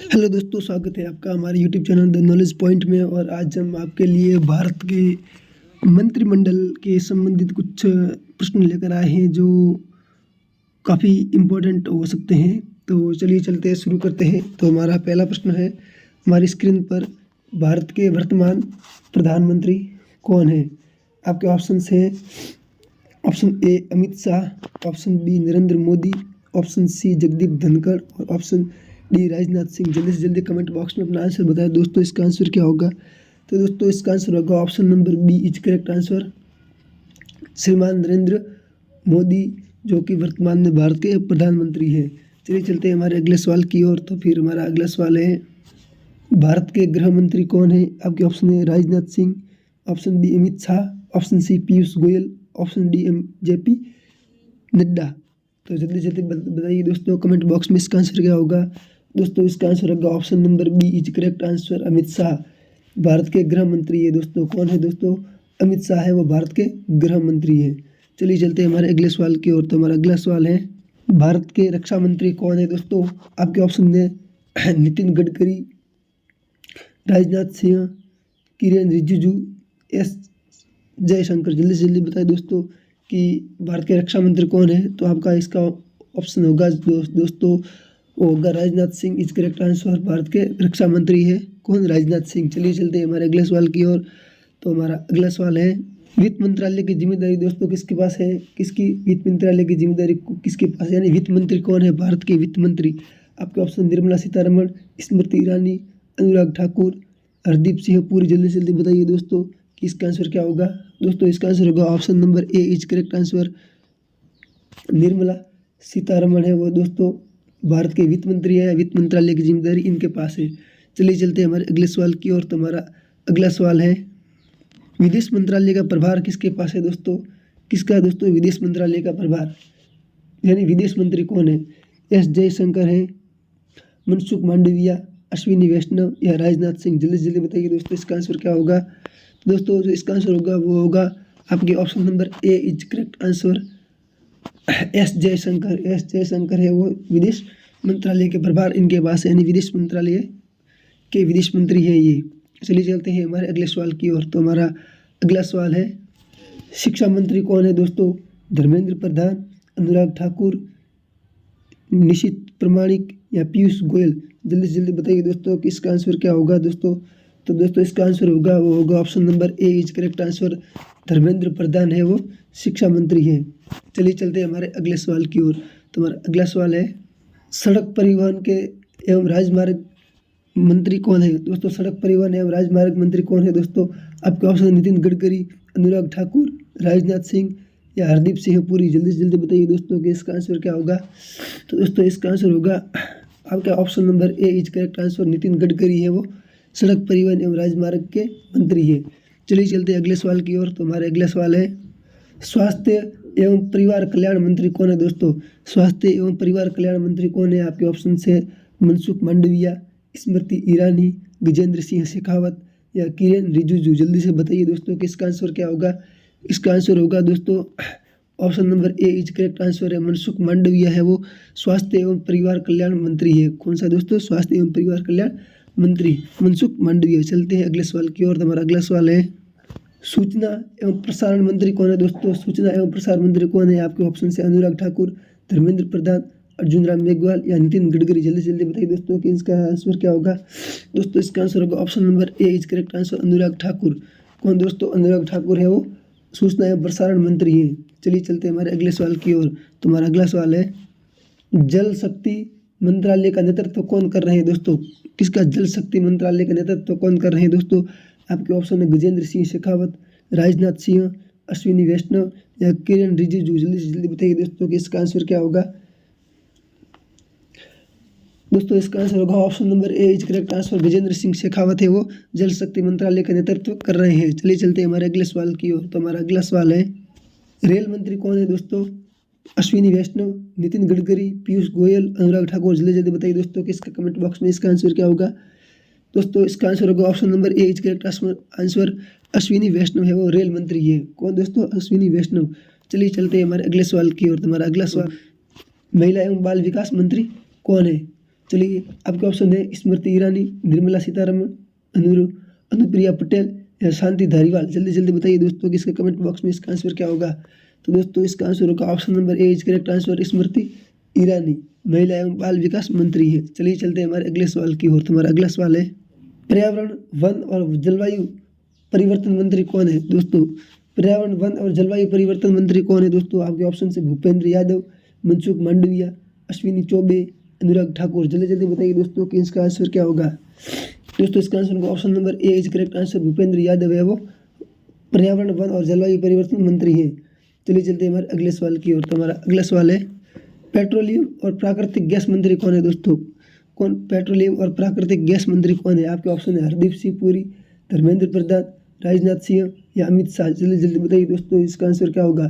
Hello दोस्तों, स्वागत है आपका हमारे YouTube channel the knowledge point में। और आज हम आपके लिए भारत के मंत्रिमंडल के संबंधित कुछ प्रश्न लेकर आए हैं जो काफ़ी इम्पोर्टेंट हो सकते हैं। तो चलिए चलते हैं, शुरू करते हैं। तो हमारा पहला प्रश्न है हमारी स्क्रीन पर, भारत के वर्तमान प्रधानमंत्री कौन है? आपके ऑप्शंस हैं, option A Amit Shah, option B Narendra Modi, option C Jagdeep Dhankhar और ऑप्शन डी राजनाथ सिंह। जल्दी से जल्दी कमेंट बॉक्स में अपना आंसर बताएं दोस्तों, इसका आंसर क्या होगा? तो दोस्तों इसका आंसर होगा option number B is correct answer, श्रीमान नरेंद्र मोदी, जो कि वर्तमान में भारत के प्रधानमंत्री हैं। चलिए चलते हैं हमारे अगले सवाल की ओर। तो फिर हमारा अगला सवाल है, भारत के गृह मंत्री कौन है? आपके ऑप्शन है Rajnath Singh, option B Amit Shah, option C Piyush Goyal, option D JP Nadda. तो जल्दी जल्दी बताइए दोस्तों कमेंट बॉक्स में इसका आंसर क्या होगा? दोस्तों इसका आंसर होगा option number B is correct answer, Amit Shah Bharat के गृह मंत्री है। दोस्तों कौन है? दोस्तों अमित शाह है, वो भारत के गृह मंत्री है। चलिए चलते हैं हमारे अगले सवाल की ओर। तो हमारा अगला सवाल है, भारत के रक्षा मंत्री कौन है? दोस्तों आपके ऑप्शन है नितिन गडकरी, राजनाथ सिंह, किरेन रिजिजू, एस जयशंकर। जल्दी से जल्दी बताएं दोस्तों कि भारत के रक्षा मंत्री कौन है? तो आपका इसका ऑप्शन होगा दोस्तों वो होगा Rajnath Singh is correct answer. Bharat के रक्षा मंत्री है कौन? राजनाथ सिंह। चलिए चलते हैं हमारे अगले सवाल की ओर। तो हमारा अगला सवाल है, वित्त मंत्रालय की जिम्मेदारी दोस्तों किसके पास है? किसकी वित्त मंत्रालय की जिम्मेदारी किसके पास है, यानी वित्त मंत्री कौन है भारत के वित्त मंत्री? आपके ऑप्शन निर्मला सीतारमण, स्मृति ईरानी, अनुराग ठाकुर, हरदीप सिंह पुरी। जल्दी से जल्दी बताइए दोस्तों कि इसका आंसर क्या होगा? दोस्तों इसका आंसर होगा option number A is correct answer, Nirmala Sitharaman है वो दोस्तों भारत के वित्त मंत्री है। वित्त मंत्रालय की जिम्मेदारी इनके पास है। चलिए चलते हैं हमारे अगले सवाल की ओर। तो हमारा अगला सवाल है, विदेश मंत्रालय का प्रभार किसके पास है? दोस्तों किसका दोस्तों विदेश मंत्रालय का प्रभार, यानी विदेश मंत्री कौन है? एस जयशंकर है, मनसुख मांडविया, अश्विनी वैष्णव या राजनाथ सिंह। जल्दी से जल्दी बताइए दोस्तों इसका आंसर क्या होगा? तो दोस्तों जो इसका आंसर होगा वो होगा आपके option number A is correct answer, S Jaishankar. S Jaishankar है वो विदेश मंत्रालय के प्रभार इनके पास है, यानी विदेश मंत्रालय के विदेश मंत्री हैं ये। चलिए चलते हैं हमारे अगले सवाल की ओर। तो हमारा अगला सवाल है, शिक्षा मंत्री कौन है? दोस्तों धर्मेंद्र प्रधान, अनुराग ठाकुर, निशित प्रमाणिक या पीयूष गोयल। जल्दी से जल्दी बताइए दोस्तों कि इसका आंसर क्या होगा? दोस्तों तो दोस्तों इसका आंसर होगा वो होगा option number A is correct answer, Dharmendra Pradhan है वो शिक्षा मंत्री हैं। चलिए चलते हैं हमारे अगले सवाल की ओर। तो हमारा अगला सवाल है, सड़क परिवहन के एवं राजमार्ग मंत्री कौन है? दोस्तों सड़क परिवहन एवं राजमार्ग मंत्री कौन है? दोस्तों आपके ऑप्शन नितिन गडकरी, अनुराग ठाकुर, राजनाथ सिंह या हरदीप सिंह पुरी। जल्दी से जल्दी बताइए दोस्तों कि इसका आंसर क्या होगा? तो दोस्तों इसका आंसर होगा आपका option number A is correct answer, Nitin Gadkari है वो सड़क परिवहन एवं राजमार्ग के मंत्री है। चलिए चलते हैं अगले सवाल की ओर। तो हमारा अगला सवाल है, स्वास्थ्य एवं परिवार कल्याण मंत्री कौन है? दोस्तों स्वास्थ्य एवं परिवार कल्याण मंत्री कौन है? आपके ऑप्शन है मनसुख मांडविया, स्मृति ईरानी, गजेंद्र सिंह शेखावत या किरेन रिजिजू। जल्दी से बताइए दोस्तों कि इसका आंसर क्या होगा? इसका आंसर होगा दोस्तों option number A is correct answer है, मनसुख मांडविया है वो स्वास्थ्य एवं परिवार कल्याण मंत्री है। कौन सा दोस्तों? स्वास्थ्य एवं परिवार कल्याण मंत्री मनसुख मांडविया। चलते हैं अगले सवाल की ओर। हमारा अगला सवाल है, सूचना एवं प्रसारण मंत्री कौन है? दोस्तों सूचना एवं प्रसारण मंत्री कौन है? आपके ऑप्शन से अनुराग ठाकुर, धर्मेंद्र प्रधान, अर्जुन राम मेघवाल या नितिन गडकरी। जल्दी से जल्दी बताइए दोस्तों कि इसका आंसर क्या होगा? दोस्तों इसका आंसर होगा option number A is correct answer, Anurag Thakur. कौन दोस्तों? अनुराग ठाकुर है वो सूचना एवं प्रसारण मंत्री हैं। चलिए चलते हैं हमारे अगले सवाल की ओर। तो हमारा अगला सवाल है, जल शक्ति मंत्रालय का नेतृत्व कौन कर रहे हैं? दोस्तों किसका जल शक्ति मंत्रालय का नेतृत्व कौन कर रहे हैं? दोस्तों आपके ऑप्शन है गजेंद्र सिंह शेखावत, राजनाथ सिंह, अश्विनी वैष्णव या किरेन रिजिजू। जल्दी से जल्दी बताइए दोस्तों कि इसका आंसर क्या होगा? दोस्तों इसका आंसर होगा option number A is correct answer, Gajendra Singh Shekhawat है वो जल शक्ति मंत्रालय का नेतृत्व कर रहे हैं। चलिए चलते हैं हमारे अगले सवाल की ओर। तो हमारा अगला सवाल है, रेल मंत्री कौन है? दोस्तों अश्विनी वैष्णव, नितिन गडकरी, पीयूष गोयल, अनुराग ठाकुर। जल्दी जल्दी बताइए दोस्तों कि इसका कमेंट बॉक्स में इसका आंसर क्या होगा? दोस्तों इसका आंसर होगा option number A is correct answer, Ashwini Vaishnaw है वो रेल मंत्री है। कौन दोस्तों? अश्विनी वैष्णव। चलिए चलते हैं हमारे अगले सवाल की ओर। हमारा अगला सवाल, महिला एवं बाल विकास मंत्री कौन है? चलिए आपके ऑप्शन है स्मृति ईरानी, निर्मला सीतारमण, अनुप्रिया पटेल या शांति धारीवाल। जल्दी जल्दी बताइए दोस्तों कि इसके कमेंट बॉक्स में इसका आंसर क्या होगा। तो दोस्तों इसका आंसर होगा option number A is correct answer, Smriti Irani महिला एवं बाल विकास मंत्री है। चलिए चलते हैं हमारे अगले सवाल की ओर। तो हमारा अगला सवाल है पर्यावरण, वन और जलवायु परिवर्तन मंत्री कौन है। दोस्तों पर्यावरण, वन और जलवायु परिवर्तन मंत्री कौन है। दोस्तों आपके ऑप्शन से भूपेंद्र यादव, मनसुख मांडविया, अश्विनी चौबे, अनुराग ठाकुर। जल्दी जल्दी बताइए दोस्तों कि इसका आंसर क्या होगा। दोस्तों इसका आंसर होगा option number A is correct answer, Bhupendra Yadav है वो पर्यावरण, वन और जलवायु परिवर्तन मंत्री हैं। चलिए चलते हैं हमारे अगले सवाल की ओर। तो हमारा अगला सवाल है पेट्रोलियम और प्राकृतिक गैस मंत्री कौन है। दोस्तों कौन पेट्रोलियम और प्राकृतिक गैस मंत्री कौन है। आपके ऑप्शन है हरदीप सिंह पुरी, धर्मेंद्र प्रधान, राजनाथ सिंह या अमित शाह। जल्दी जल्दी बताइए दोस्तों इसका आंसर क्या होगा।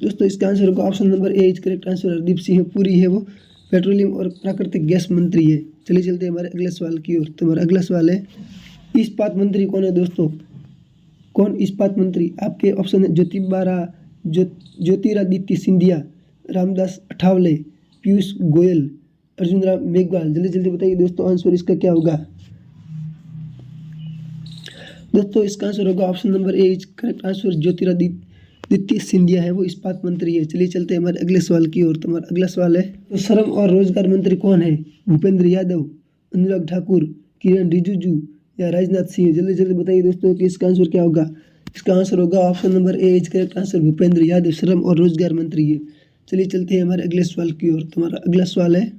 दोस्तों इसका आंसर होगा option number A is correct answer, Hardeep Singh Puri है वो पेट्रोलियम और प्राकृतिक गैस मंत्री है। चलिए चलते हैं हमारे अगले सवाल की ओर। तो हमारा अगला सवाल है इस्पात मंत्री कौन है। दोस्तों कौन इस्पात मंत्री। आपके ऑप्शन है ज्योतिरादित्य सिंधिया, रामदास अठावले, पीयूष गोयल, अर्जुन राम मेघवाल। जल्दी जल्दी बताइए दोस्तों आंसर इसका क्या होगा। दोस्तों इसका आंसर होगा option number A is correct answer, Jyotiraditya Scindia है वो इस्पात मंत्री है। चलिए चलते हैं हमारे अगले सवाल की ओर। तो हमारा अगला सवाल है तो श्रम और रोजगार मंत्री कौन है। भूपेंद्र यादव, अनुराग ठाकुर, किरण रिजिजू या राजनाथ सिंह। जल्दी जल्दी बताइए दोस्तों कि इसका आंसर क्या होगा। इसका आंसर होगा option number A is correct answer, Bhupendra Yadav श्रम और रोजगार मंत्री है। चलिए चलते हैं हमारे अगले सवाल की ओर। तो हमारा अगला सवाल है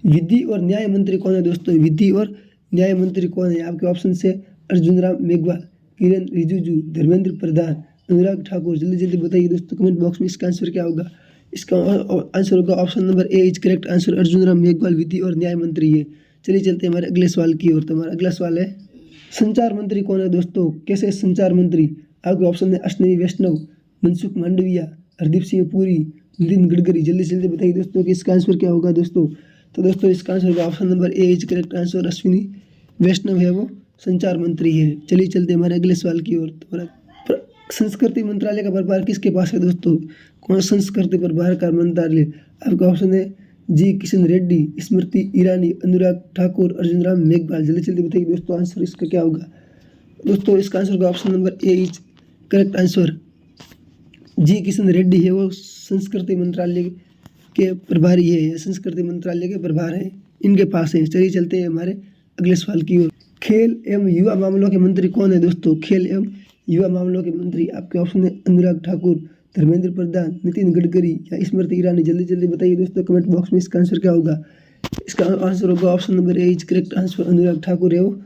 विधि और न्याय मंत्री कौन है। दोस्तों विधि और न्याय मंत्री कौन है। आपके ऑप्शन से अर्जुन राम मेघवाल, किरण रिजिजू, धर्मेंद्र प्रधान, अनुराग ठाकुर। जल्दी जल्दी बताइए दोस्तों कमेंट बॉक्स में इसका आंसर क्या होगा। इसका आंसर होगा option number A is correct answer, Arjun Ram Meghwal विधि और न्याय मंत्री है। चलिए चलते हैं हमारे अगले सवाल की ओर। तो हमारा अगला सवाल है संचार मंत्री कौन है। दोस्तों कैसे संचार मंत्री। आपके ऑप्शन है अश्विनी वैष्णव, मनसुख मांडविया, हरदीप सिंह पुरी, नितिन गडकरी। जल्दी जल्दी बताइए दोस्तों कि इसका आंसर क्या होगा। दोस्तों तो दोस्तों इसका आंसर होगा option number A is correct answer, Ashwini Vaishnaw है वो संचार मंत्री है। चलिए चलते हैं हमारे अगले सवाल की ओर। तो संस्कृति मंत्रालय का प्रभार किसके पास है। दोस्तों कौन संस्कृति प्रभार का मंत्रालय। आपका ऑप्शन है जी किशन रेड्डी, स्मृति ईरानी, अनुराग ठाकुर, अर्जुन राम मेघवाल। जल्दी जल्दी बताइए दोस्तों आंसर इसका क्या होगा। दोस्तों इसका आंसर होगा option number A is correct answer, G Kishan Reddy है वो संस्कृति मंत्रालय के प्रभारी है, संस्कृति मंत्रालय के प्रभार है इनके पास है। चलिए चलते हैं हमारे अगले सवाल की ओर। खेल एवं युवा मामलों के मंत्री कौन है। दोस्तों खेल एवं युवा मामलों के मंत्री। आपके ऑप्शन है अनुराग ठाकुर, धर्मेंद्र प्रधान, नितिन गडकरी या स्मृति ईरानी। जल्दी जल्दी बताइए दोस्तों कमेंट बॉक्स में इसका आंसर क्या होगा। इसका आंसर होगा option number A is correct answer, Anurag Thakur है वो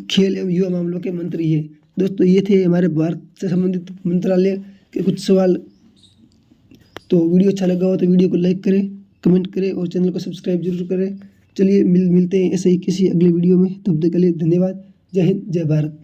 खेल एवं युवा मामलों के मंत्री है। दोस्तों ये थे हमारे भारत से संबंधित मंत्रालय के कुछ सवाल। तो वीडियो अच्छा लगा हो तो वीडियो को लाइक करें, कमेंट करें और चैनल को सब्सक्राइब जरूर करें। चलिए मिलते हैं ऐसे ही किसी अगले वीडियो में। तब तक के लिए धन्यवाद। जय हिंद, जय भारत।